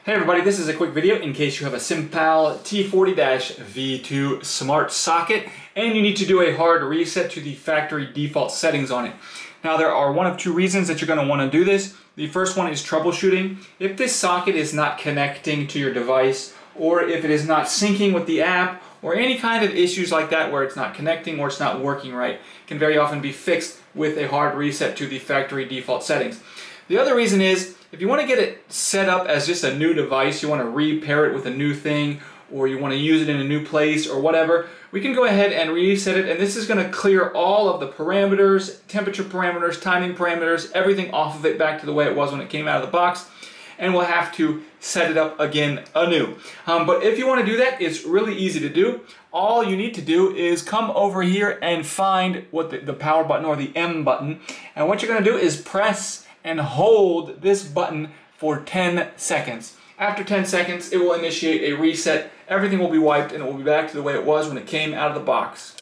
Hey everybody, this is a quick video in case you have a Simpal T40 V2 smart socket and you need to do a hard reset to the factory default settings on it. Now there are one of two reasons that you're going to want to do this. The first one is troubleshooting. If this socket is not connecting to your device, or if it is not syncing with the app, or any kind of issues like that where it's not connecting or it's not working right, it can very often be fixed with a hard reset to the factory default settings. The other reason is, if you want to get it set up as just a new device, you want to repair it with a new thing, or you want to use it in a new place or whatever, we can go ahead and reset it, and this is going to clear all of the parameters, temperature parameters, timing parameters, everything off of it back to the way it was when it came out of the box, and we'll have to set it up again anew. But if you want to do that, it's really easy to do. All you need to do is come over here and find what the power button or the M button, and what you're going to do is press and hold this button for 10 seconds. After 10 seconds, it will initiate a reset. Everything will be wiped and it will be back to the way it was when it came out of the box.